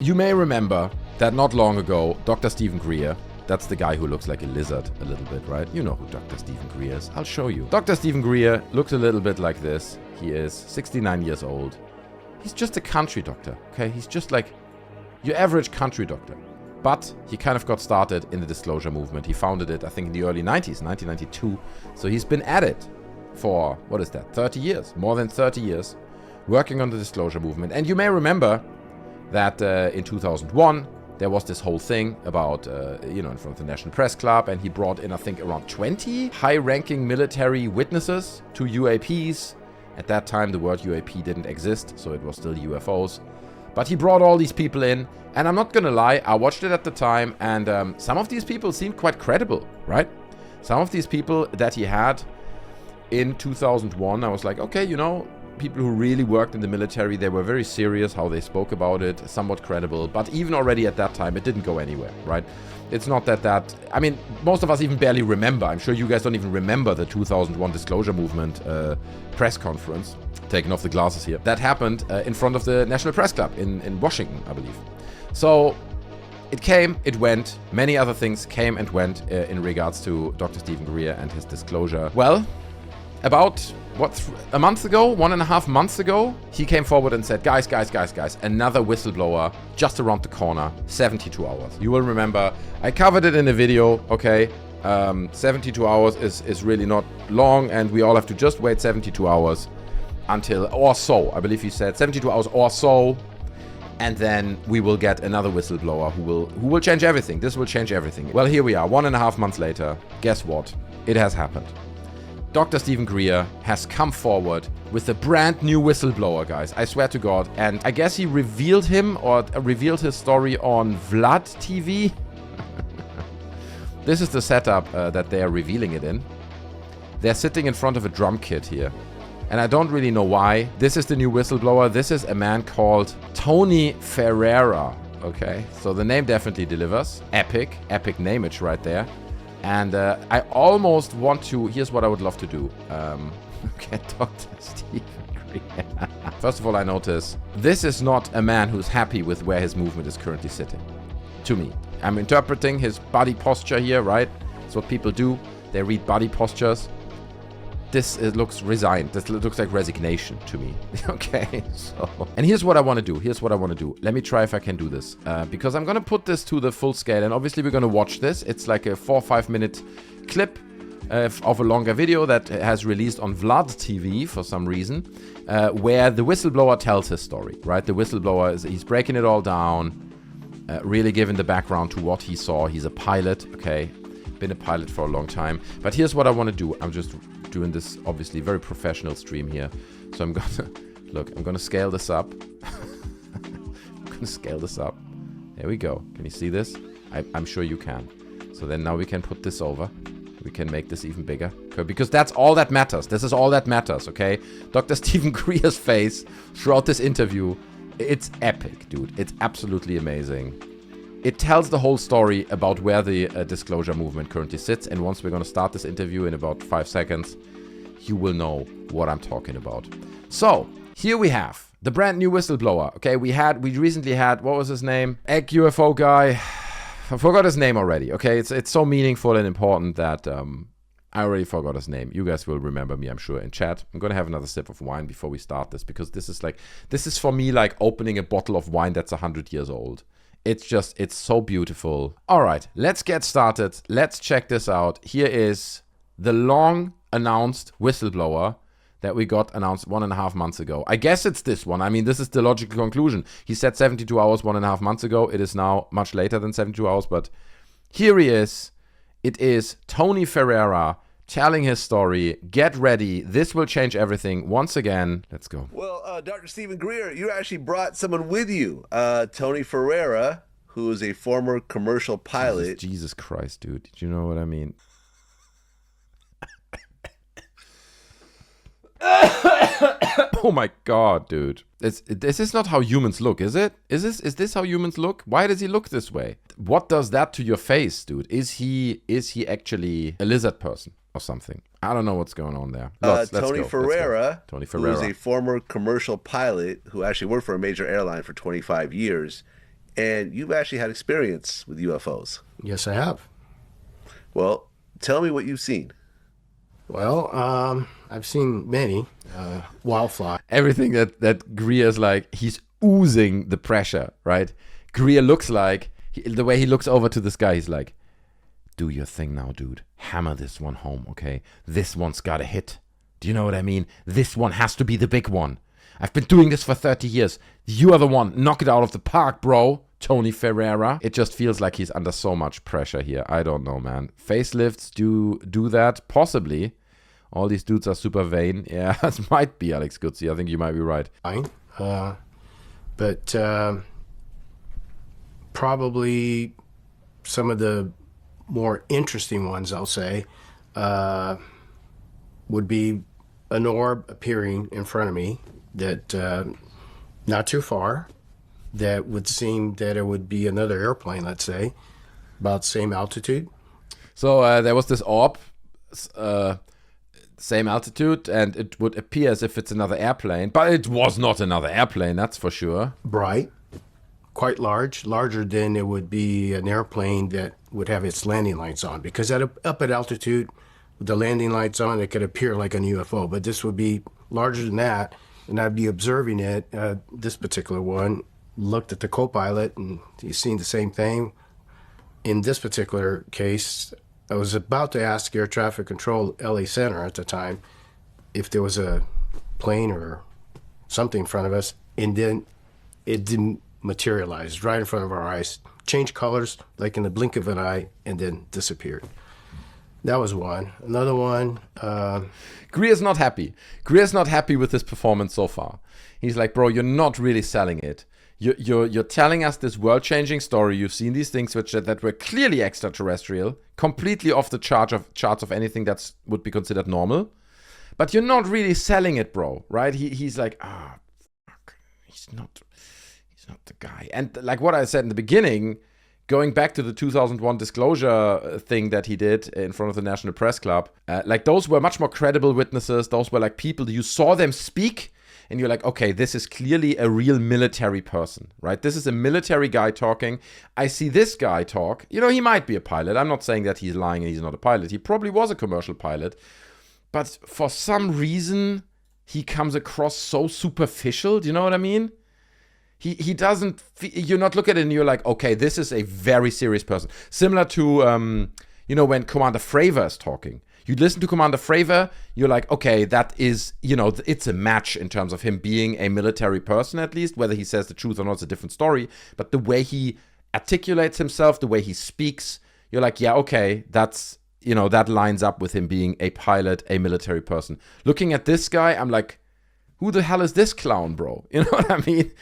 You may remember that not long ago, Dr. Steven Greer, that's the guy who looks like a lizard a little bit, right? You know who Dr. Steven Greer is. I'll show you. Dr. Steven Greer looks a little bit like this. He is 69 years old. He's just a country doctor, okay? He's just like your average country doctor. But he kind of got started in the disclosure movement. He founded it, I think, in the early 90s, 1992. So he's been at it for, what is that, 30 years? More than 30 years, working on the disclosure movement. And you may remember that in 2001, there was this whole thing about, in front of the National Press Club, and he brought in, I think, around 20 high-ranking military witnesses to UAPs. At that time, the word UAP didn't exist, so it was still UFOs. But he brought all these people in, and I'm not gonna lie, I watched it at the time, and some of these people seemed quite credible, right? Some of these people that he had in 2001, I was like, okay, people who really worked in the military, they were very serious how they spoke about it, somewhat credible. But even already at that time, it didn't go anywhere, right? It's not that, I mean, most of us even barely remember. I'm sure you guys don't even remember the 2001 disclosure movement press conference. Taking off the glasses here. That happened in front of the National Press Club in Washington, I believe. So it came, it went. Many other things came and went in regards to Dr. Steven Greer and his disclosure. Well, about, a month ago, 1.5 months ago, he came forward and said, guys, another whistleblower just around the corner, 72 hours. You will remember, I covered it in a video, okay? 72 hours is really not long, and we all have to just wait 72 hours until, or so, I believe he said, 72 hours or so, and then we will get another whistleblower who will change everything. This will change everything. Well, here we are, 1.5 months later. Guess what? It has happened. Dr. Steven Greer has come forward with a brand new whistleblower, guys. I swear to God. And I guess he revealed his story on VladTV. This is the setup that they are revealing it in. They're sitting in front of a drum kit here. And I don't really know why. This is the new whistleblower. This is a man called Tony Ferrera. Okay, so the name definitely delivers. Epic nameage right there. And I almost want to, here's what I would love to do. Okay, Dr. Steven Greer. First of all, I notice this is not a man who's happy with where his movement is currently sitting. To me. I'm interpreting his body posture here, right? It's what people do. They read body postures. This looks resigned. This looks like resignation to me. Okay, so. And here's what I want to do. Let me try if I can do this. Because I'm going to put this to the full scale. And obviously we're going to watch this. It's like a 4 or 5 minute clip of a longer video that has released on VladTV for some reason. Where the whistleblower tells his story, right? The whistleblower, he's breaking it all down. Really giving the background to what he saw. He's a pilot, okay? Been a pilot for a long time. But here's what I want to do. I'm just doing this obviously very professional stream here. So I'm gonna scale this up. There we go. Can you see this? I'm sure you can. So then now we can put this over. We can make this even bigger. Because that's all that matters. This is all that matters, okay? Dr. Steven Greer's face throughout this interview. It's epic, dude. It's absolutely amazing. It tells the whole story about where the disclosure movement currently sits. And once we're going to start this interview in about 5 seconds, you will know what I'm talking about. So, here we have the brand new whistleblower. Okay, we recently had, what was his name? Egg UFO guy. I forgot his name already. Okay, it's so meaningful and important that I already forgot his name. You guys will remember me, I'm sure, in chat. I'm going to have another sip of wine before we start this. Because this is for me like opening a bottle of wine that's 100 years old. It's so beautiful. All right, let's get started. Let's check this out. Here is the long announced whistleblower that we got announced 1.5 months ago. I guess it's this one. I mean, this is the logical conclusion. He said 72 hours 1.5 months ago. It is now much later than 72 hours, but here he is. It is Tony Ferrera telling his story. Get ready. This will change everything once again. Let's go. Well, Dr. Steven Greer, you actually brought someone with you. Tony Ferrera, who is a former commercial pilot. Jesus Christ, dude. Did you know what I mean? Oh my God, dude. This is not how humans look, is it? Is this how humans look? Why does he look this way? What does that to your face, dude? Is he actually a lizard person or something? I don't know what's going on there. Tony Ferrera, who is a former commercial pilot who actually worked for a major airline for 25 years. and you've actually had experience with UFOs. Yes, I have. Well, tell me what you've seen. Well, I've seen many. Wildfly. Everything that Greer's like, he's oozing the pressure, right? Greer looks like, the way he looks over to this guy, he's like, do your thing now, dude. Hammer this one home, okay? This one's got to hit. Do you know what I mean? This one has to be the big one. I've been doing this for 30 years. You are the one. Knock it out of the park, bro. Tony Ferrera. It just feels like he's under so much pressure here. I don't know, man. Facelifts do that? Possibly. All these dudes are super vain. Yeah, it might be Alex Gutzi. I think you might be right. Fine. But probably some of the more interesting ones, I'll say, would be an orb appearing in front of me that not too far, that would seem that it would be another airplane, let's say, about the same altitude. So there was this orb, same altitude, and it would appear as if it's another airplane, but it was not another airplane, that's for sure. Bright, quite large, larger than it would be an airplane that would have its landing lights on, because up at altitude, with the landing lights on, it could appear like an UFO, but this would be larger than that, and I'd be observing it. This particular one, looked at the co-pilot, and he's seen the same thing. In this particular case, I was about to ask Air Traffic Control LA Center at the time if there was a plane or something in front of us, and then it didn't materialize right in front of our eyes. Changed colors like in the blink of an eye and then disappeared. That was one. Another one. Greer's not happy. Greer's not happy with his performance so far. He's like, bro, you're not really selling it. You're telling us this world-changing story. You've seen these things that were clearly extraterrestrial, completely off the charts of anything that would be considered normal. But you're not really selling it, bro, right? He's like, fuck, he's not the guy. And like what I said in the beginning, going back to the 2001 disclosure thing that he did in front of the National Press Club, like those were much more credible witnesses. Those were like people, you saw them speak, and you're like, okay, this is clearly a real military person, right? This is a military guy talking. I see this guy talk. You know, he might be a pilot. I'm not saying that he's lying and he's not a pilot. He probably was a commercial pilot. But for some reason, he comes across so superficial. Do you know what I mean? He doesn't, you're not looking at it and you're like, okay, this is a very serious person. Similar to, when Commander Fravor is talking. You listen to Commander Fravor, you're like, okay, that is, it's a match in terms of him being a military person at least. Whether he says the truth or not is a different story. But the way he articulates himself, the way he speaks, you're like, yeah, okay, that's, that lines up with him being a pilot, a military person. Looking at this guy, I'm like, who the hell is this clown, bro? You know what I mean?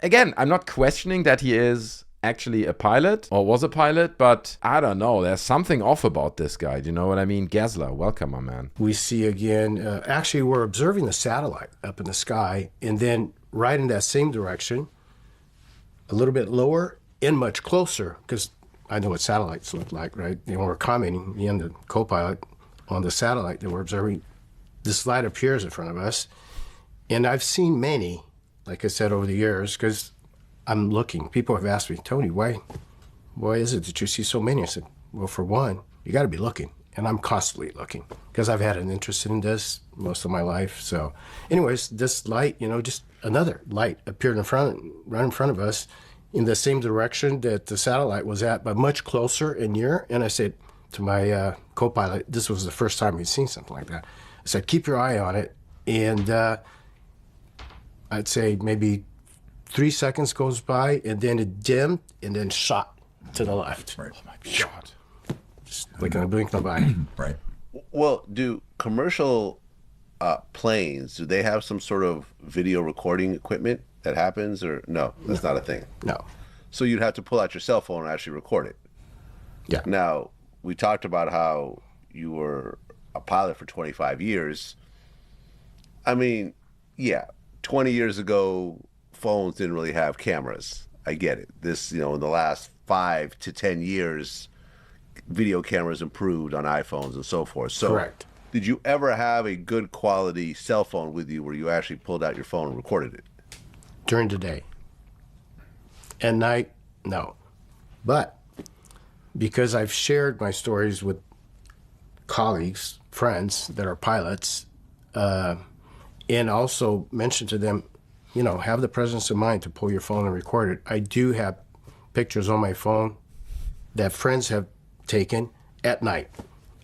Again, I'm not questioning that he is actually a pilot or was a pilot, but I don't know. There's something off about this guy. Do you know what I mean? Gessler, welcome, my man. We see again, actually, we're observing the satellite up in the sky, and then right in that same direction, a little bit lower and much closer, because I know what satellites look like, right? We're commenting, me and the co-pilot, on the satellite that we're observing. This light appears in front of us. And I've seen many, like I said, over the years, because I'm looking. People have asked me, Tony, why is it that you see so many? I said, well, for one, you got to be looking. And I'm constantly looking because I've had an interest in this most of my life. So anyways, this light, just another light appeared right in front of us in the same direction that the satellite was at, but much closer and near. And I said to my co-pilot, this was the first time we'd seen something like that. I said, keep your eye on it. And I'd say maybe 3 seconds goes by, and then it dimmed, and then shot to the left. Right. Oh my God. Just like in a blink of an eye. Right. Well, do commercial planes, do they have some sort of video recording equipment that happens, or no? That's not a thing. No. So you'd have to pull out your cell phone and actually record it. Yeah. Now, we talked about how you were a pilot for 25 years. I mean, yeah. 20 years ago, phones didn't really have cameras. I get it. This, in the last 5 to 10 years, video cameras improved on iPhones and so forth. So, correct. Did you ever have a good quality cell phone with you where you actually pulled out your phone and recorded it? During the day. At night, no. But because I've shared my stories with colleagues, friends that are pilots, and also mentioned to them, have the presence of mind to pull your phone and record it. I do have pictures on my phone that friends have taken at night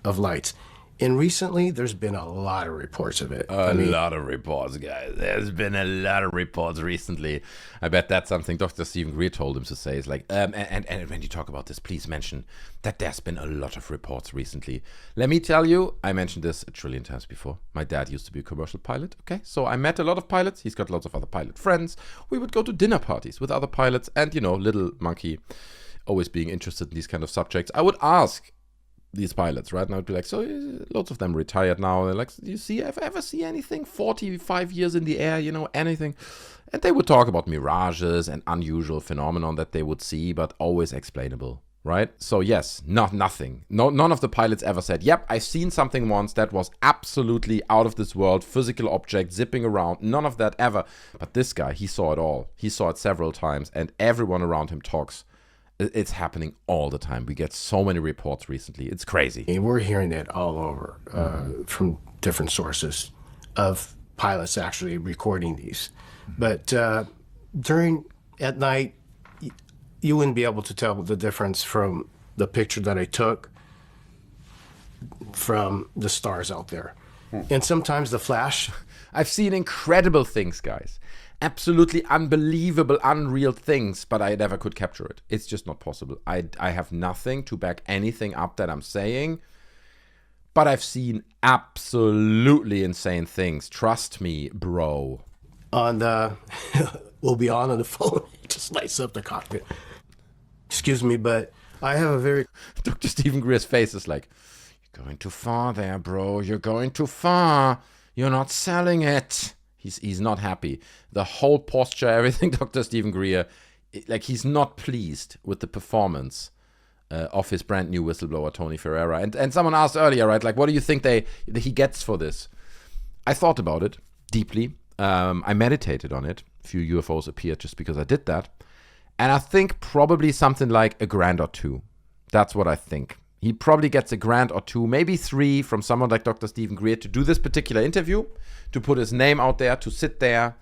of lights. And recently, there's been a lot of reports of it. A lot of reports, guys. There's been a lot of reports recently. I bet that's something Dr. Steven Greer told him to say. It's like, and when you talk about this, please mention that there's been a lot of reports recently. Let me tell you, I mentioned this a trillion times before. My dad used to be a commercial pilot, okay? So I met a lot of pilots. He's got lots of other pilot friends. We would go to dinner parties with other pilots. And, little monkey, always being interested in these kind of subjects. I would ask these pilots, right? And I would be like, so lots of them retired now. They're like, do you ever see anything 45 years in the air, anything? And they would talk about mirages and unusual phenomenon that they would see, but always explainable, right? So yes, nothing. None of the pilots ever said, yep, I've seen something once that was absolutely out of this world, physical object zipping around. None of that ever. But this guy, he saw it all. He saw it several times, and everyone around him talks. It's happening all the time. We get so many reports recently. It's crazy. And we're hearing it all over from different sources of pilots actually recording these. But at night, you wouldn't be able to tell the difference from the picture that I took from the stars out there. And sometimes the flash. I've seen incredible things, guys. Absolutely unbelievable, unreal things, but I never could capture it. It's just not possible. I have nothing to back anything up that I'm saying, but I've seen absolutely insane things. Trust me, bro. We'll be on the phone. Just lights up the cockpit. Excuse me, but I have a very... Dr. Steven Greer's face is like, you're going too far there, bro. You're going too far. You're not selling it. He's not happy. The whole posture, everything, Dr. Steven Greer, he's not pleased with the performance of his brand new whistleblower, Tony Ferrera. And someone asked earlier, right, like, what do you think he gets for this? I thought about it deeply. I meditated on it. A few UFOs appeared just because I did that. And I think probably something like $1,000 or $2,000. That's what I think. He probably gets $1,000 or $2,000, maybe $3,000 from someone like Dr. Steven Greer to do this particular interview, to put his name out there, to sit there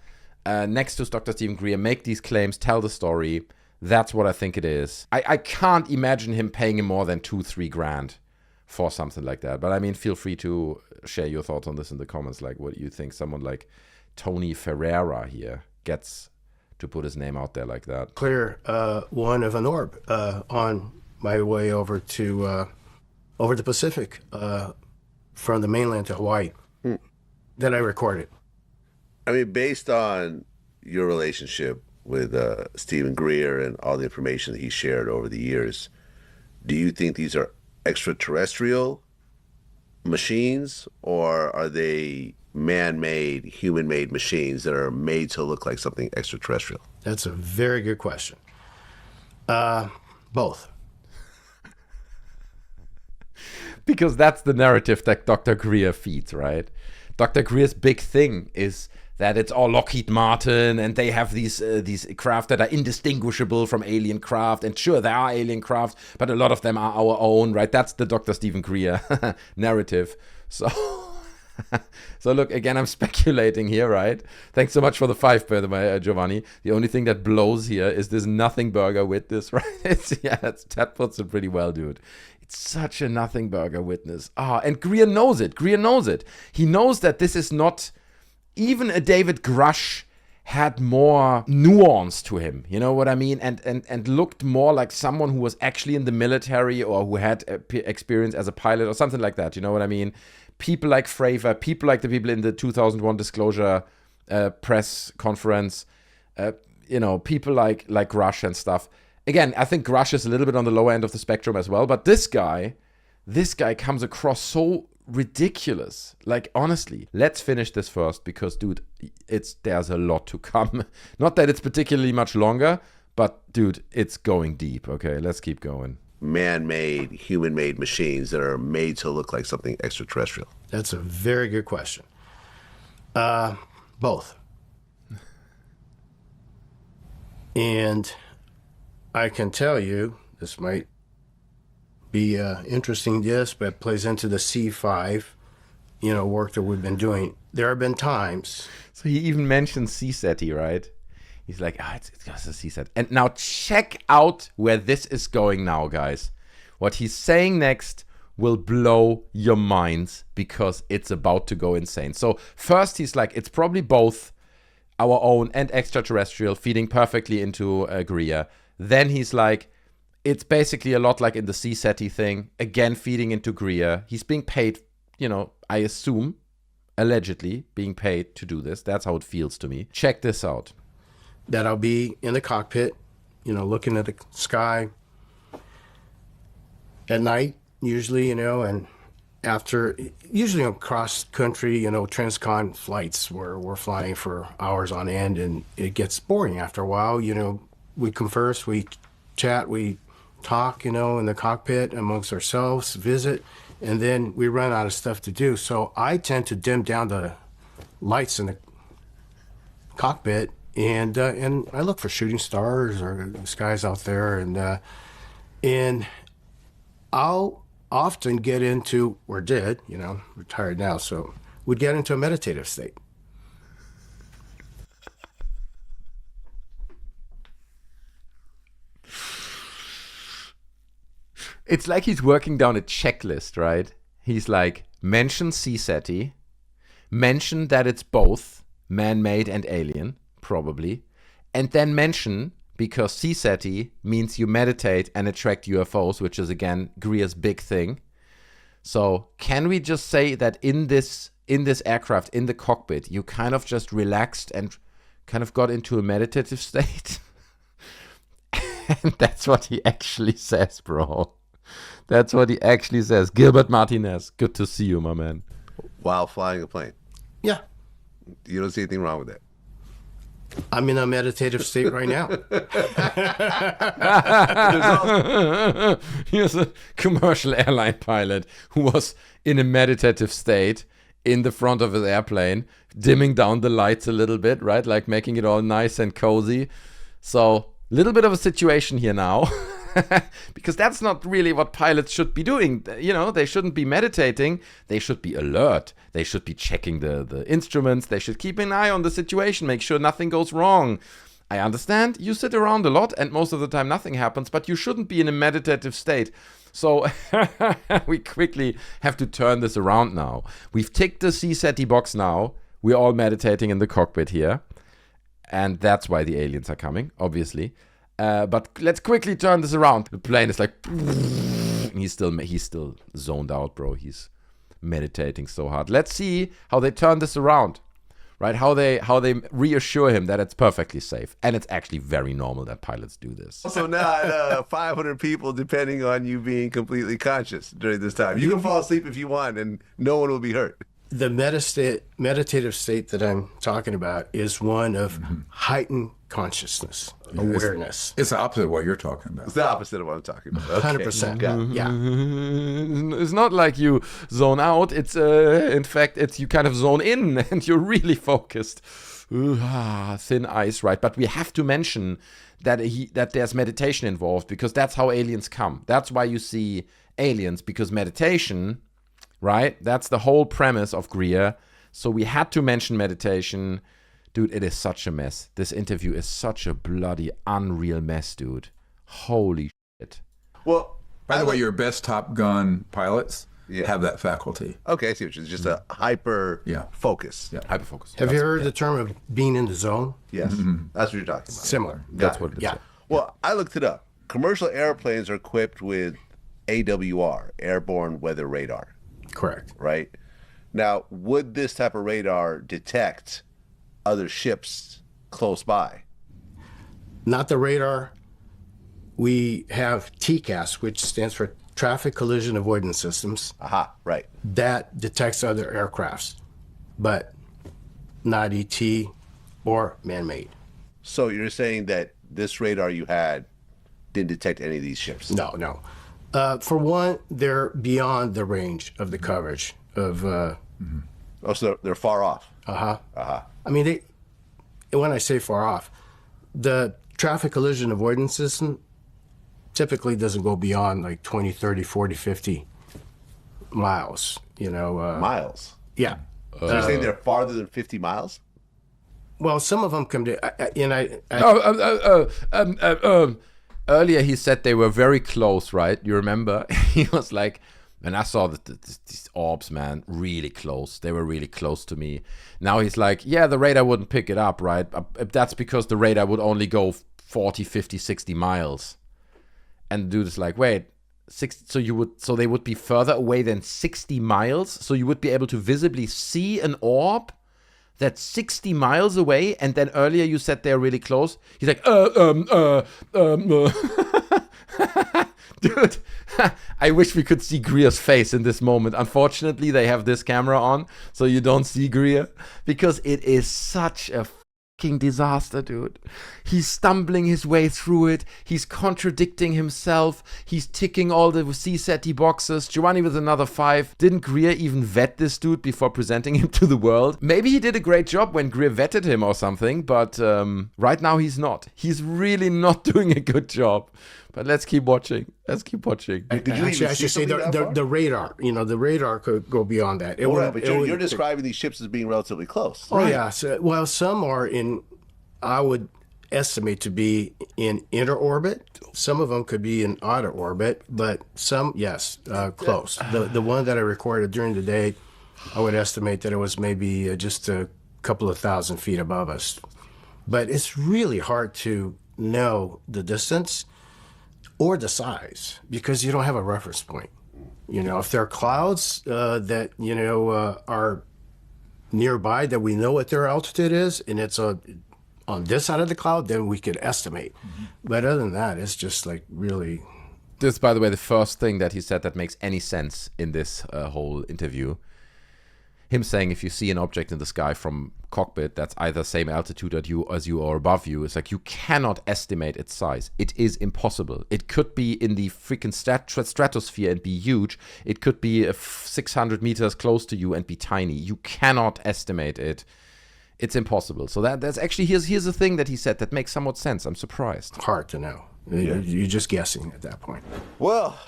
next to Dr. Steven Greer, make these claims, tell the story. That's what I think it is. I can't imagine him paying him more than $2,000-3,000 for something like that. But I mean, feel free to share your thoughts on this in the comments. Like, what do you think someone like Tony Ferrera here gets to put his name out there like that? Clear one of an orb on my way over to over the Pacific from the mainland to Hawaii that I recorded. I mean, based on your relationship with Steven Greer and all the information that he shared over the years, do you think these are extraterrestrial machines, or are they man-made, human-made machines that are made to look like something extraterrestrial? That's a very good question. Both. Because that's the narrative that Dr. Greer feeds, right? Dr. Greer's big thing is that it's all Lockheed Martin and they have these craft that are indistinguishable from alien craft. And sure, there are alien craft, but a lot of them are our own, right? That's the Dr. Steven Greer narrative. So look, again, I'm speculating here, right? Thanks so much for the 5, by the way, Giovanni. The only thing that blows here is this nothing burger witness, right? That puts it pretty well, dude. It's such a nothing burger witness. And Greer knows it. He knows that this is not... Even a David Grush had more nuance to him, you know what I mean? And looked more like someone who was actually in the military or who had experience as a pilot or something like that, you know what I mean? People like Fravor, people like the people in the 2001 disclosure press conference, people like Grush and stuff. Again, I think Grush is a little bit on the lower end of the spectrum as well, but this guy comes across so ridiculous. Like, honestly, let's finish this first because, dude, there's a lot to come. Not that it's particularly much longer, but, dude, it's going deep. Okay, let's keep going. Man-made, human-made machines that are made to look like something extraterrestrial? That's a very good question. Both. And I can tell you, this might be interesting, yes, but plays into the C5, work that we've been doing. There have been times. So he even mentions CSETI, right? He's like, it's just a CSET. And now check out where this is going now, guys. What he's saying next will blow your minds because it's about to go insane. So first he's like, it's probably both our own and extraterrestrial, feeding perfectly into Greer. Then he's like, it's basically a lot like in the CSETI thing, again feeding into Greer. He's being paid, I assume, allegedly being paid to do this. That's how it feels to me. Check this out. That I'll be in the cockpit, looking at the sky at night, usually, and after, usually on cross-country, transcon flights where we're flying for hours on end, and it gets boring after a while. We converse, we chat, we talk, in the cockpit amongst ourselves, visit, and then we run out of stuff to do. So I tend to dim down the lights in the cockpit, and I look for shooting stars or skies out there, and I'll often get into, or did, retired now, so would get into a meditative state. It's like he's working down a checklist, right? He's like, mention CSETI, mention that it's both man-made and alien, probably, and then mention, because CSETI means you meditate and attract UFOs, which is, again, Greer's big thing. So can we just say that in this aircraft, in the cockpit, you kind of just relaxed and kind of got into a meditative state? And that's what he actually says, bro. That's what he actually says. Gilbert Martinez, good to see you, my man. While flying a plane. Yeah. You don't see anything wrong with that. I'm in a meditative state right now. Here's a commercial airline pilot who was in a meditative state in the front of his airplane, dimming down the lights a little bit, right? Like making it all nice and cozy. So, little bit of a situation here now. Because that's not really what pilots should be doing. They shouldn't be meditating. They should be alert. They should be checking the instruments. They should keep an eye on the situation, make sure nothing goes wrong. I understand you sit around a lot and most of the time nothing happens, but you shouldn't be in a meditative state. So we quickly have to turn this around now. We've ticked the CSETI box now. We're all meditating in the cockpit here. And that's why the aliens are coming, obviously. But let's quickly turn this around. The plane is like, he's still zoned out, bro. He's meditating so hard. Let's see how they turn this around, right? How they reassure him that it's perfectly safe, and it's actually very normal that pilots do this. Also, not 500 people depending on you being completely conscious during this time. You can fall asleep if you want, and no one will be hurt. The meditative state that I'm talking about is one of heightened consciousness, awareness. It's the opposite of what you're talking about. It's the opposite of what I'm talking about. Okay. 100%. Yeah. It's not like you zone out. It's in fact, it's you kind of zone in and you're really focused. Thin ice, right? But we have to mention that there's meditation involved because that's how aliens come. That's why you see aliens, because meditation, right? That's the whole premise of Greer. So we had to mention meditation. Dude, it is such a mess. This interview is such a bloody, unreal mess, dude. Holy shit. Well, by the way, your best Top Gun pilots have that faculty. Okay, I see what you're just a hyper focus. Yeah. Hyper focus. Have you heard the term of being in the zone? Yes, that's what you're talking about. Similar. That's what it is. Yeah. Well, I looked it up. Commercial airplanes are equipped with AWR, Airborne Weather Radar. Correct. Right? Now, would this type of radar detect other ships close by? Not the radar. We have TCAS, which stands for Traffic Collision Avoidance Systems. Aha, right. That detects other aircrafts, but not ET or man-made. So you're saying that this radar you had didn't detect any of these ships? No. For one, they're beyond the range of the coverage of... Oh, so they're far off. I mean, when I say far off, the traffic collision avoidance system typically doesn't go beyond like 20, 30, 40, 50 miles, you know. Miles? Yeah. So you're saying they're farther than 50 miles? Well, some of them come to, Earlier he said they were very close, right? You remember? He was like, and I saw these orbs, man, really close. They were really close to me. Now he's like, yeah, the radar wouldn't pick it up, right? That's because the radar would only go 40, 50, 60 miles. And the dude is like, wait, so they would be further away than 60 miles? So you would be able to visibly see an orb that's 60 miles away? And then earlier you said they're really close. He's like, Dude, I wish we could see Greer's face in this moment. Unfortunately, they have this camera on, so you don't see Greer, because it is such a fucking disaster, dude. He's stumbling his way through it. He's contradicting himself. He's ticking all the CSETI boxes. Giovanni with another 5. Didn't Greer even vet this dude before presenting him to the world? Maybe he did a great job when Greer vetted him or something, but right now he's not. He's really not doing a good job. But let's keep watching. Did you actually, I should say the radar. You know, the radar could go beyond that. But you're describing these ships as being relatively close. Oh, right. Yeah. So, well, some are in, I would estimate to be in inner orbit. Some of them could be in outer orbit, but some, yes, close. The one that I recorded during the day, I would estimate that it was maybe just a couple of thousand feet above us. But it's really hard to know the distance or the size, because you don't have a reference point. You know, if there are clouds that, you know, are nearby that we know what their altitude is, and it's on this side of the cloud, then we could estimate. Mm-hmm. But other than that, it's just like really... This is, by the way, the first thing that he said that makes any sense in this whole interview. Him saying if you see an object in the sky from cockpit that's either same altitude as you or above you, it's like you cannot estimate its size. It is impossible. It could be in the freaking stratosphere and be huge. It could be 600 meters close to you and be tiny. You cannot estimate it. It's impossible. So that's actually, here's a thing that he said that makes somewhat sense. I'm surprised. Hard to know. Yeah. You're just guessing at that point. Well,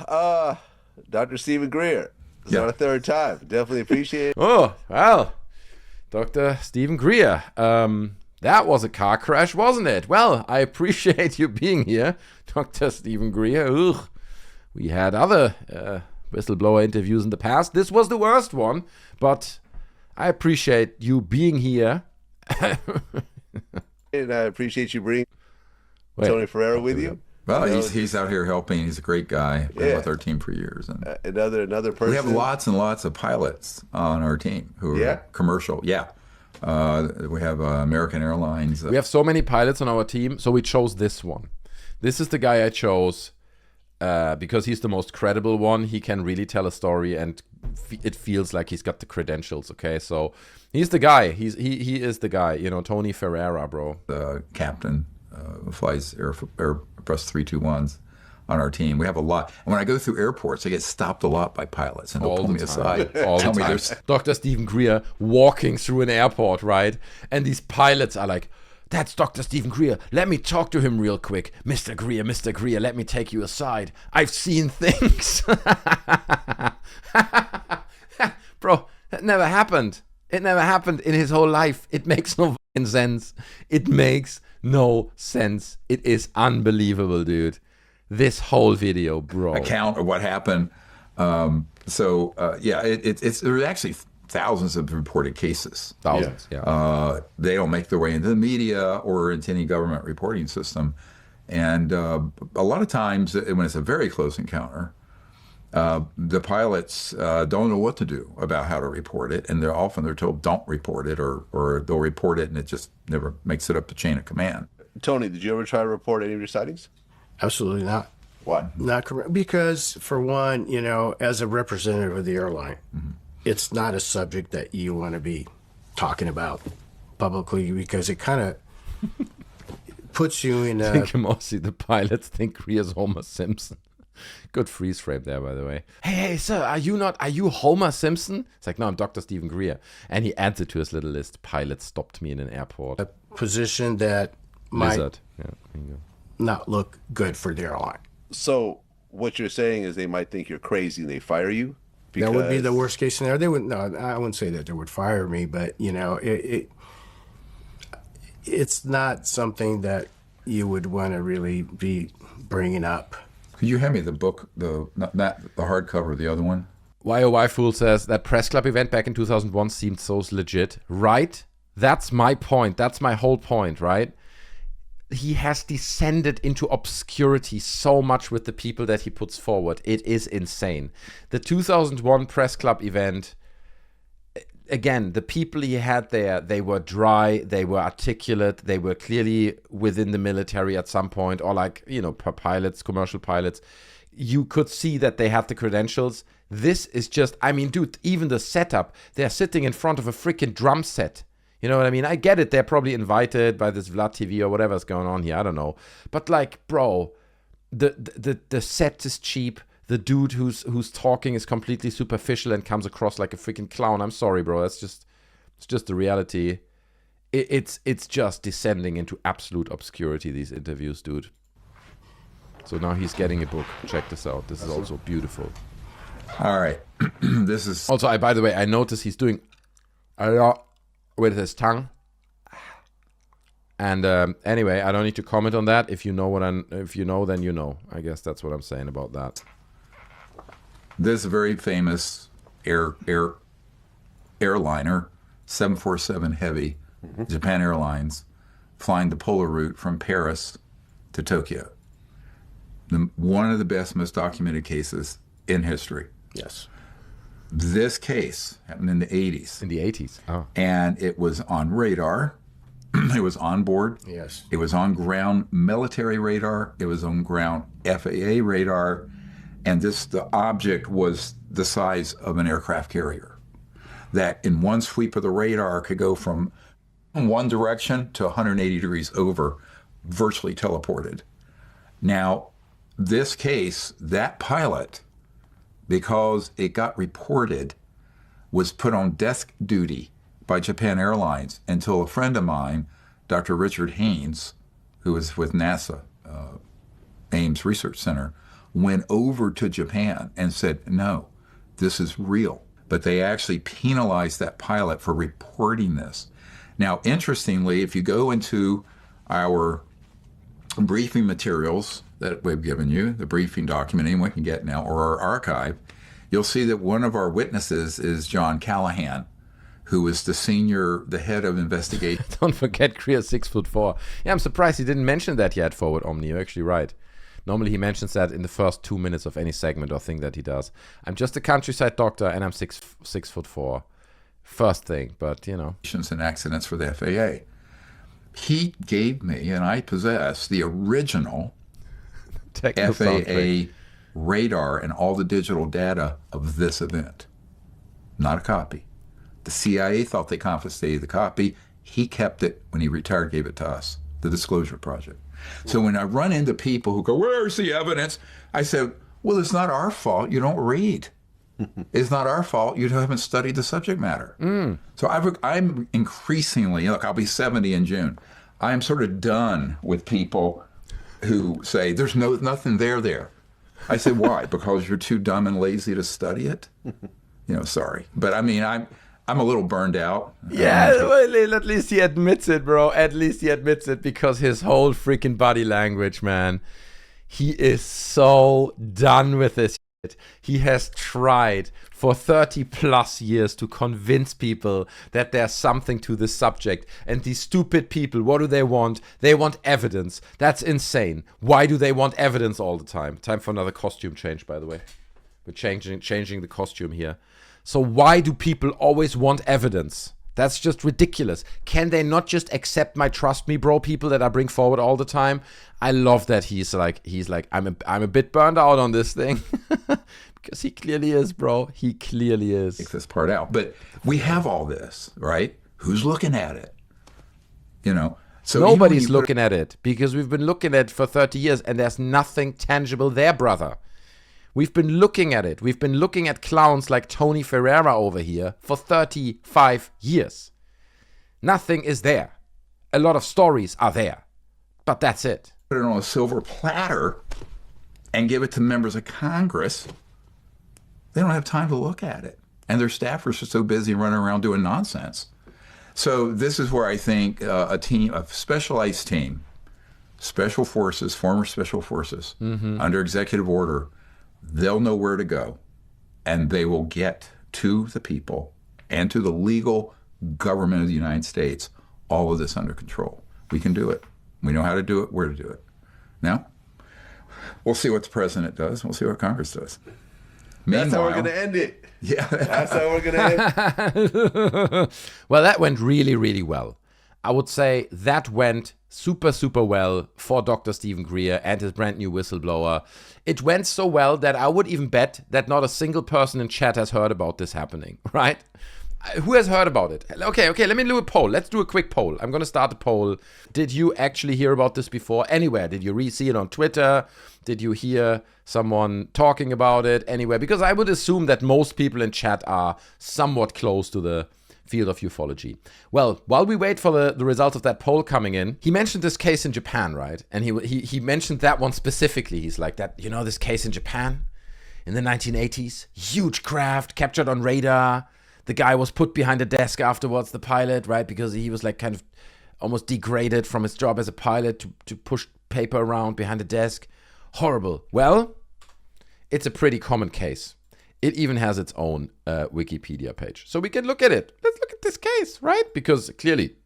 Dr. Steven Greer. It's not a third time. Definitely appreciate it. Oh, well, Dr. Steven Greer. That was a car crash, wasn't it? Well, I appreciate you being here, Dr. Steven Greer. Ugh. We had other whistleblower interviews in the past. This was the worst one, but I appreciate you being here. And I appreciate you bringing Tony Ferrera with you. Well, he's out here helping. He's a great guy. Been with our team for years. And another person. We have lots and lots of pilots on our team who are commercial. Yeah. We have American Airlines. We have so many pilots on our team, so we chose this one. This is the guy I chose because he's the most credible one. He can really tell a story, and it feels like he's got the credentials, okay? So he's the guy. He is the guy. You know, Tony Ferrera, bro. The captain flies Airbus 321s on our team. We have a lot. And when I go through airports, I get stopped a lot by pilots, and they'll pull me aside. All the time. Dr. Steven Greer walking through an airport, right? And these pilots are like, that's Dr. Steven Greer. Let me talk to him real quick. Mr. Greer, let me take you aside. I've seen things. Bro, that never happened. It never happened in his whole life. It makes no fucking sense. It makes no sense. It is unbelievable, dude. This whole video, bro. Account of what happened. There are actually thousands of reported cases. Thousands, yeah. They don't make their way into the media or into any government reporting system. And a lot of times, when it's a very close encounter, the pilots don't know what to do about how to report it, and they're told don't report it, or they'll report it and it just never makes it up the chain of command. Tony, did you ever try to report any of your sightings? Absolutely not. Why? Not correct. Because for one, you know, as a representative of the airline, it's not a subject that you want to be talking about publicly, because it kind of puts you in a... I think mostly the pilots think Greer's Homer Simpson. Good freeze frame there, by the way. Hey, sir, are you Homer Simpson? It's like, no, I'm Dr. Steven Greer. And he adds it to his little list. Pilot stopped me in an airport. A position that might Lizard. Yeah, not look good for the airline. So what you're saying is they might think you're crazy and they fire you? That would be the worst case scenario. They wouldn't. No, I wouldn't say that they would fire me, but it's not something that you would want to really be bringing up. Could you hand me the book, not the hardcover, the other one? YOY Fool says that press club event back in 2001 seemed so legit. Right? That's my point. That's my whole point, right? He has descended into obscurity so much with the people that he puts forward. It is insane. The 2001 press club event, again, the people he had there, they were dry, they were articulate, they were clearly within the military at some point, or like, pilots, commercial pilots. You could see that they had the credentials. This is just, I mean, dude, even the setup, they're sitting in front of a freaking drum set. You know what I mean? I get it. They're probably invited by this VladTV or whatever's going on here. I don't know. But like, bro, the set is cheap. The dude who's talking is completely superficial and comes across like a freaking clown. I'm sorry, bro. It's just the reality. It's just descending into absolute obscurity, these interviews, dude. So now he's getting a book. Check this out. This is also beautiful. All right. This is Also, by the way, I noticed he's doing a lot with his tongue. And anyway, I don't need to comment on that. If you know then you know. I guess that's what I'm saying about that. this very famous airliner, 747 Heavy, Japan Airlines, flying the polar route from Paris to Tokyo. One of the best, most documented cases in history. Yes. This case happened in the 80s. In the 80s. Oh. And it was on radar. It was on board. Yes. It was on ground military radar. It was on ground FAA radar. And the object was the size of an aircraft carrier. That in one sweep of the radar could go from one direction to 180 degrees over, virtually teleported. Now, this case, that pilot, because it got reported, was put on desk duty by Japan Airlines until a friend of mine, Dr. Richard Haynes, who was with NASA, Ames Research Center, went over to Japan and said, no, this is real. But they actually penalized that pilot for reporting this. Now, interestingly, if you go into our briefing materials that we've given you, the briefing document anyone can get now, or our archive, you'll see that one of our witnesses is John Callahan, who is the head of investigation. Don't forget Greer, 6'4". Yeah, I'm surprised he didn't mention that yet, Forward Omni. You're actually right. Normally he mentions that in the first 2 minutes of any segment or thing that he does. I'm just a countryside doctor and I'm 6'4". First thing, but you know. And accidents for the FAA. He gave me, and I possess, the original FAA radar and all the digital data of this event. Not a copy. The CIA thought they confiscated the copy. He kept it when he retired, gave it to us, the Disclosure Project. So when I run into people who go, where's the evidence? I said, well, it's not our fault you don't read. It's not our fault you haven't studied the subject matter. So I'm increasingly, look, I'll be 70 in June. I'm sort of done with people who say, there's nothing there. I said, why? Because you're too dumb and lazy to study it? Sorry. But I mean, I'm a little burned out. Yeah, well, at least he admits it, bro. At least he admits it, because his whole freaking body language, man. He is so done with this shit. He has tried for 30 plus years to convince people that there's something to this subject. And these stupid people, what do they want? They want evidence. That's insane. Why do they want evidence all the time? Time for another costume change, by the way. We're changing the costume here. So why do people always want evidence? That's just ridiculous. Can they not just accept my trust me, bro, people that I bring forward all the time? I love that he's like, I'm a bit burned out on this thing. Because he clearly is, bro. He clearly is. Take this part out. But we have all this, right? Who's looking at it? So nobody's looking at it, because we've been looking at it for 30 years and there's nothing tangible there, brother. We've been looking at it. We've been looking at clowns like Tony Ferrera over here for 35 years. Nothing is there. A lot of stories are there, but that's it. Put it on a silver platter and give it to members of Congress, they don't have time to look at it. And their staffers are so busy running around doing nonsense. So this is where I think a specialized team, special forces, former special forces, under executive order, they'll know where to go, and they will get to the people and to the legal government of the United States all of this under control. We can do it. We know how to do it, where to do it. Now, we'll see what the president does. We'll see what Congress does. That's how we're going to end it. Yeah. That's how we're going to end it. Well, that went really, really well. I would say that went super, super well for Dr. Steven Greer and his brand new Whistleblower. It went so well that I would even bet that not a single person in chat has heard about this happening, right? Who has heard about it? Okay, let me do a poll. Let's do a quick poll. I'm going to start a poll. Did you actually hear about this before? Anywhere? Did you see it on Twitter? Did you hear someone talking about it anywhere? Because I would assume that most people in chat are somewhat close to the field of ufology. Well, while we wait for the results of that poll coming in, he mentioned this case in Japan, right? And he mentioned that one specifically. He's like, that, you know, this case in Japan in the 1980s? Huge craft captured on radar. The guy was put behind a desk afterwards, the pilot, right? Because he was like kind of almost degraded from his job as a pilot to push paper around behind a desk. Horrible. Well, it's a pretty common case. It even has its own Wikipedia page. So we can look at it. Let's look at this case, right? Because clearly,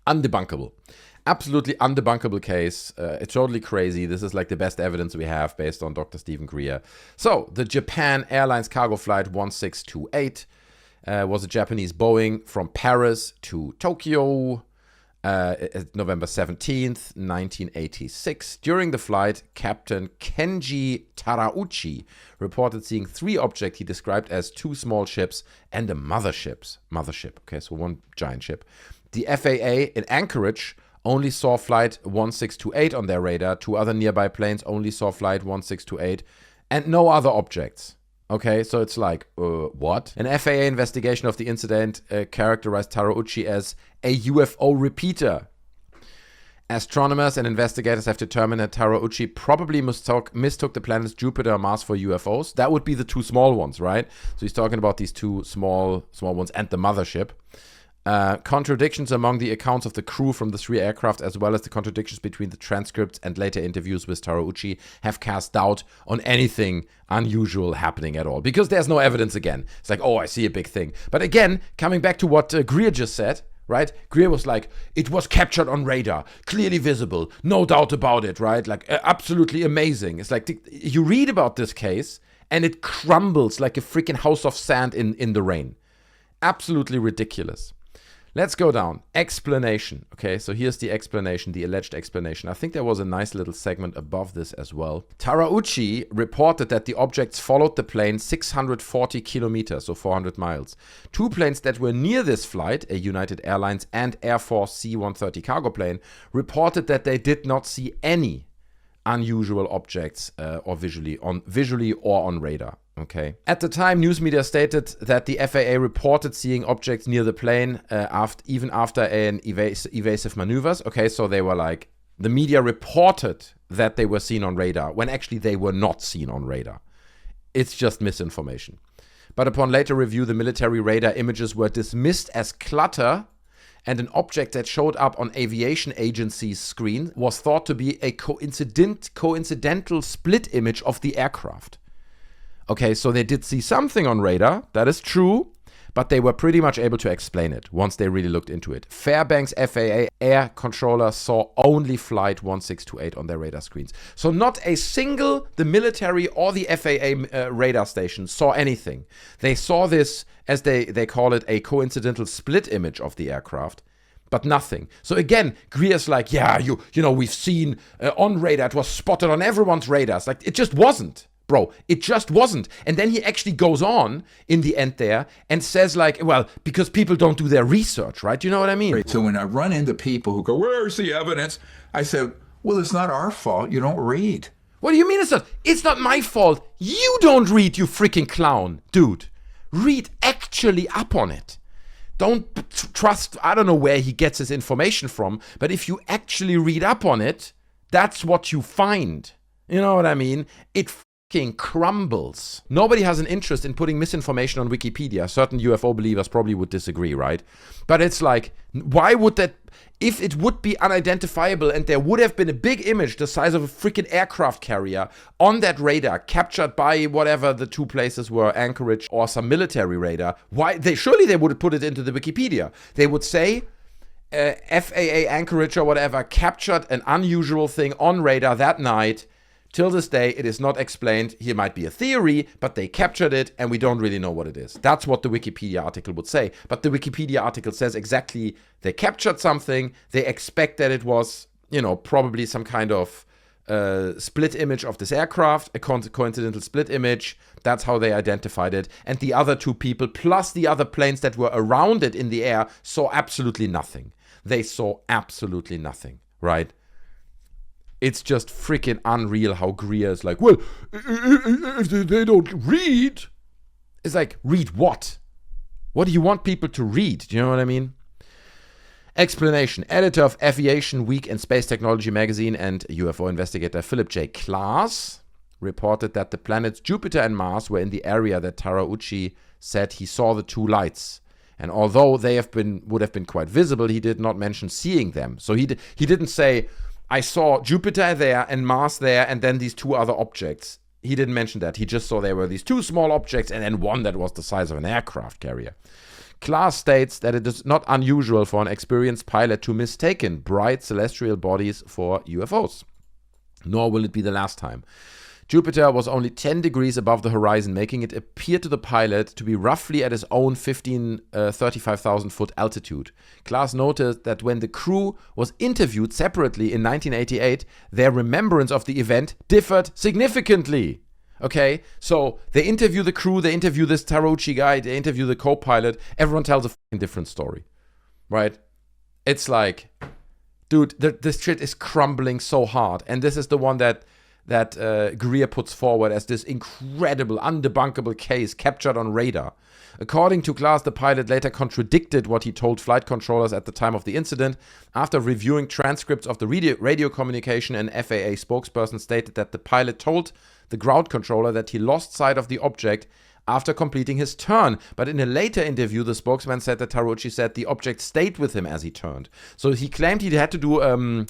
undebunkable. Absolutely undebunkable case. It's totally crazy. This is like the best evidence we have based on Dr. Steven Greer. So, the Japan Airlines cargo flight 1628 was a Japanese Boeing from Paris to Tokyo, November 17th, 1986. During the flight, Captain Kenji Tarauchi reported seeing 3 objects he described as 2 small ships and a mothership. Okay, so 1 giant ship. The FAA in Anchorage only saw flight 1628 on their radar. 2 other nearby planes only saw flight 1628 and no other objects. Okay, so it's like, what? An FAA investigation of the incident characterized Tarauchi as a UFO repeater. Astronomers and investigators have determined that Tarauchi probably mistook the planets Jupiter and Mars for UFOs. That would be the 2 small ones, right? So he's talking about these 2 small ones and the mothership. Contradictions among the accounts of the crew from the 3 aircraft, as well as the contradictions between the transcripts and later interviews with Tarauchi, have cast doubt on anything unusual happening at all. Because there's no evidence again. It's like, oh, I see a big thing. But again, coming back to what Greer just said, right? Greer was like, it was captured on radar, clearly visible, no doubt about it, right? Like, absolutely amazing. It's like, you read about this case, and it crumbles like a freaking house of sand in the rain. Absolutely ridiculous. Let's go down. Explanation. Okay, so here's the explanation, the alleged explanation. I think there was a nice little segment above this as well. Tarauchi reported that the objects followed the plane 640 kilometers, so 400 miles. 2 planes that were near this flight, a United Airlines and Air Force C-130 cargo plane, reported that they did not see any unusual objects or visually or on radar. Okay. At the time, news media stated that the FAA reported seeing objects near the plane even after an evasive maneuvers. Okay, so they were like, the media reported that they were seen on radar when actually they were not seen on radar. It's just misinformation. But upon later review, the military radar images were dismissed as clutter, and an object that showed up on aviation agency's screen was thought to be a coincidental split image of the aircraft. Okay, so they did see something on radar, that is true, but they were pretty much able to explain it once they really looked into it. Fairbanks FAA air controller saw only flight 1628 on their radar screens. So not a single, the military or the FAA radar station saw anything. They saw this, as they call it, a coincidental split image of the aircraft, but nothing. So again, Greer's like, yeah, you know, we've seen on radar, it was spotted on everyone's radars. Like, it just wasn't. Bro, it just wasn't. And then he actually goes on in the end there and says like, well, because people don't do their research, right? You know what I mean? Right. So when I run into people who go, where's the evidence? I said, well, it's not our fault. You don't read. What do you mean it's not? It's not my fault. You don't read, you freaking clown. Dude, read actually up on it. Don't trust, I don't know where he gets his information from, but if you actually read up on it, that's what you find. You know what I mean? It fucking crumbles. Nobody has an interest in putting misinformation on Wikipedia. Certain UFO believers probably would disagree, right? But it's like, why would that, if it would be unidentifiable and there would have been a big image the size of a freaking aircraft carrier on that radar captured by whatever the two places were, Anchorage or some military radar, surely they would have put it into the Wikipedia. They would say, FAA Anchorage or whatever captured an unusual thing on radar that night. Till this day, it is not explained. Here might be a theory, but they captured it and we don't really know what it is. That's what the Wikipedia article would say. But the Wikipedia article says exactly they captured something. They expect that it was, probably some kind of split image of this aircraft, a coincidental split image. That's how they identified it. And the other two people, plus the other planes that were around it in the air, saw absolutely nothing. They saw absolutely nothing, right? It's just freaking unreal how Greer is like, well, if they don't read. It's like, read what? What do you want people to read? Do you know what I mean? Explanation. Editor of Aviation Week and Space Technology magazine and UFO investigator Philip J. Klaas reported that the planets Jupiter and Mars were in the area that Terauchi said he saw the two lights. And although they would have been quite visible, he did not mention seeing them. So he didn't say, I saw Jupiter there and Mars there and then these two other objects. He didn't mention that. He just saw there were these two small objects and then one that was the size of an aircraft carrier. Klaas states that it is not unusual for an experienced pilot to mistake bright celestial bodies for UFOs. Nor will it be the last time. Jupiter was only 10 degrees above the horizon, making it appear to the pilot to be roughly at his own 35,000 foot altitude. Klaas noted that when the crew was interviewed separately in 1988, their remembrance of the event differed significantly. Okay, so they interview the crew, they interview this Terauchi guy, they interview the co-pilot. Everyone tells a fucking different story, right? It's like, dude, this shit is crumbling so hard. And this is the one that Greer puts forward as this incredible, undebunkable case captured on radar. According to Klaas, the pilot later contradicted what he told flight controllers at the time of the incident. After reviewing transcripts of the radio communication, an FAA spokesperson stated that the pilot told the ground controller that he lost sight of the object after completing his turn. But in a later interview, the spokesman said that Terauchi said the object stayed with him as he turned. So he claimed he had to do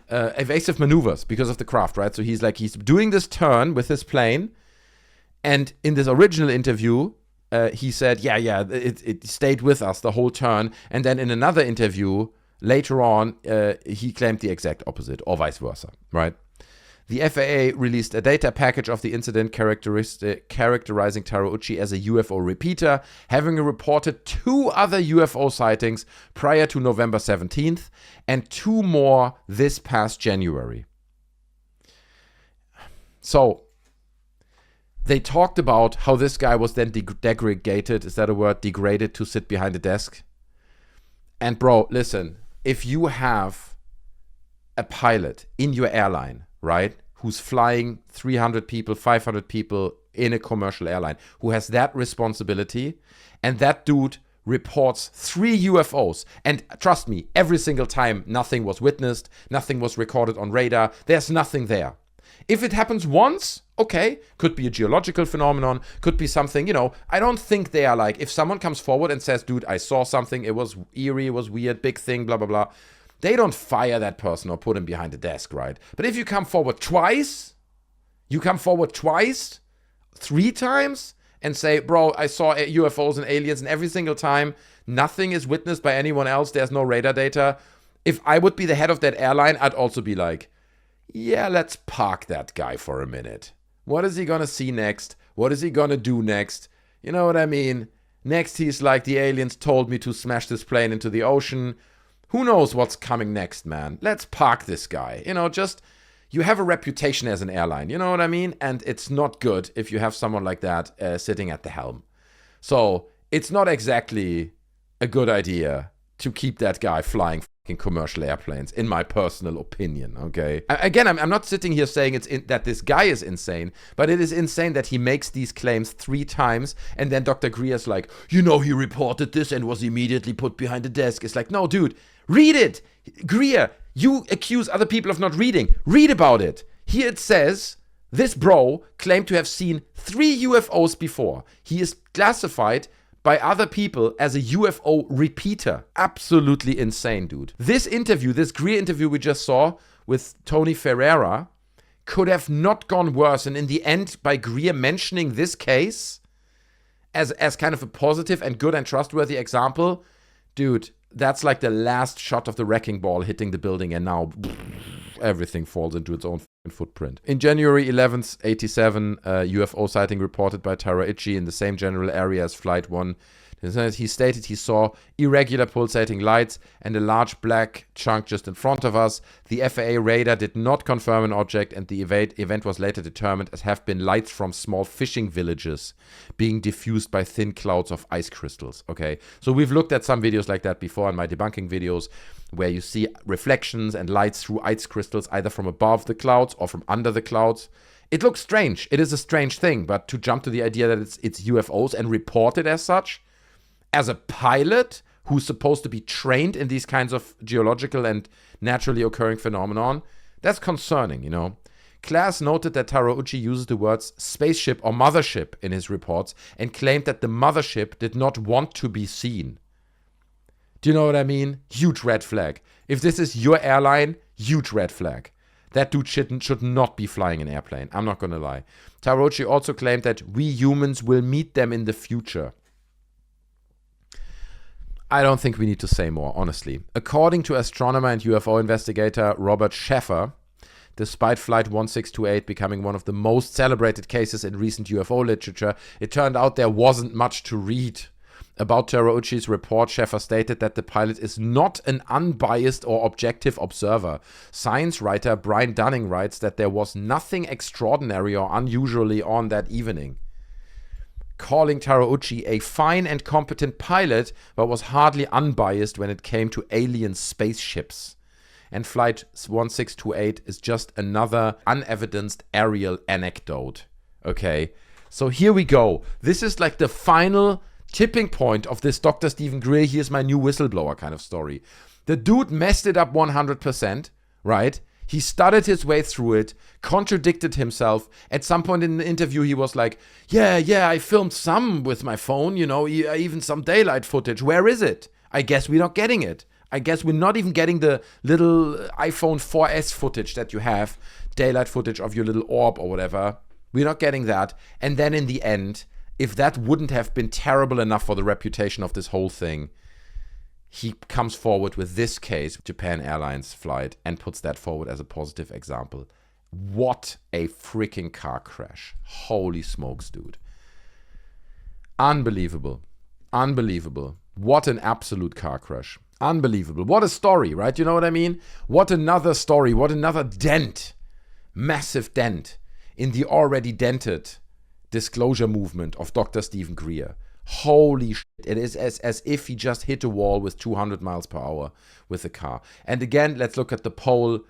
evasive maneuvers because of the craft, right? So he's doing this turn with his plane, and in this original interview, he said, it stayed with us the whole turn, and then in another interview later on, he claimed the exact opposite, or vice versa, right? The FAA released a data package of the incident characterizing Terauchi as a UFO repeater, having reported 2 other UFO sightings prior to November 17th and 2 more this past January. So, they talked about how this guy was then degraded, is that a word? Degraded to sit behind a desk. And bro, listen, if you have a pilot in your airline, right, who's flying 300 people, 500 people in a commercial airline, who has that responsibility, and that dude reports 3 UFOs, and trust me, every single time nothing was witnessed, nothing was recorded on radar, there's nothing there. If it happens once, okay, could be a geological phenomenon, could be something, I don't think they are like, if someone comes forward and says, dude, I saw something, it was eerie, it was weird, big thing, blah, blah, blah, they don't fire that person or put him behind a desk, right? But if you come forward twice, 3 times, and say, bro, I saw UFOs and aliens, and every single time, nothing is witnessed by anyone else, there's no radar data. If I would be the head of that airline, I'd also be like, yeah, let's park that guy for a minute. What is he gonna see next? What is he gonna do next? You know what I mean? Next, he's like, the aliens told me to smash this plane into the ocean. Who knows what's coming next, man? Let's park this guy. You have a reputation as an airline, you know what I mean? And it's not good if you have someone like that sitting at the helm. So it's not exactly a good idea to keep that guy flying fucking commercial airplanes, in my personal opinion, okay? Again, I'm not sitting here saying that this guy is insane, but it is insane that he makes these claims 3 times, and then Dr. Greer's like, he reported this and was immediately put behind the desk. It's like, no, dude, read it! Greer, you accuse other people of not reading. Read about it. Here it says This bro claimed to have seen 3 UFOs before. He is classified by other people as a UFO repeater. Absolutely insane, dude. This interview, this Greer interview we just saw with Tony Ferrera, could have not gone worse. And in the end, by Greer mentioning this case as kind of a positive and good and trustworthy example, dude, that's like the last shot of the wrecking ball hitting the building, and now everything falls into its own footprint. In January 11th, 87, UFO sighting reported by Tara Itchy in the same general area as Flight 1. He stated he saw irregular pulsating lights and a large black chunk just in front of us. The FAA radar did not confirm an object, and the event was later determined as have been lights from small fishing villages being diffused by thin clouds of ice crystals. Okay, so we've looked at some videos like that before in my debunking videos, where you see reflections and lights through ice crystals either from above the clouds or from under the clouds. It looks strange. It is a strange thing, but to jump to the idea that it's UFOs and report it as such, as a pilot who's supposed to be trained in these kinds of geological and naturally occurring phenomenon, that's concerning, you know. Class noted that Taro Uchi uses the words spaceship or mothership in his reports and claimed that the mothership did not want to be seen. Do you know what I mean? Huge red flag. If this is your airline, huge red flag. That dude should not be flying an airplane. I'm not going to lie. Taro Uchi also claimed that we humans will meet them in the future. I don't think we need to say more, honestly. According to astronomer and UFO investigator Robert Sheffer, despite Flight 1628 becoming one of the most celebrated cases in recent UFO literature, it turned out there wasn't much to read. About Taro Uchi's report, Sheffer stated that the pilot is not an unbiased or objective observer. Science writer Brian Dunning writes that there was nothing extraordinary or unusually on that evening, calling Taro Uchi a fine and competent pilot, but was hardly unbiased when it came to alien spaceships. And Flight 1628 is just another unevidenced aerial anecdote. Okay, so here we go. This is like the final tipping point of this Dr. Steven Greer, here's my new whistleblower kind of story. The dude messed it up 100%, right? He stuttered his way through it, contradicted himself. At some point in the interview, he was like, yeah, I filmed some with my phone, you know, even some daylight footage. Where is it? I guess we're not getting it. I guess we're not even getting the little iPhone 4S footage that you have, daylight footage of your little orb or whatever. We're not getting that. And then in the end, if that wouldn't have been terrible enough for the reputation of this whole thing, he comes forward with this case, Japan Airlines flight, and puts that forward as a positive example. What a freaking car crash. Holy smokes, dude. Unbelievable. Unbelievable. What an absolute car crash. Unbelievable. What a story, right? You know what I mean? What another story. What another dent. Massive dent in the already dented disclosure movement of Dr. Steven Greer. Holy shit. It is as if he just hit a wall with 200 miles per hour with the car. And again, let's look at the poll.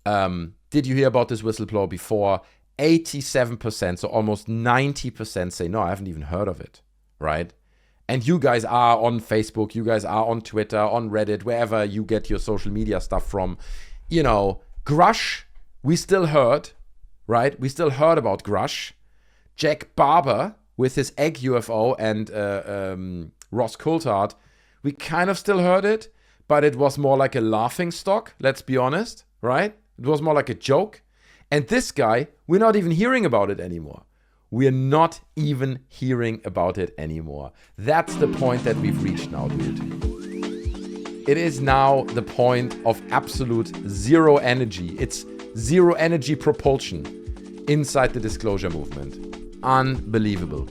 Did you hear about this whistleblower before? 87%, so almost 90% say, no, I haven't even heard of it, right? And you guys are on Facebook, you guys are on Twitter, on Reddit, wherever you get your social media stuff from. You know, Grush, we still heard, right? We still heard about Grush. Jack Barber with his egg UFO and Ross Coulthard, we kind of still heard it, but it was more like a laughing stock, let's be honest, right? It was more like a joke. And this guy, we're not even hearing about it anymore. We're not even hearing about it anymore. That's the point that we've reached now, dude. It is now the point of absolute zero energy. It's zero energy propulsion inside the disclosure movement. Unbelievable.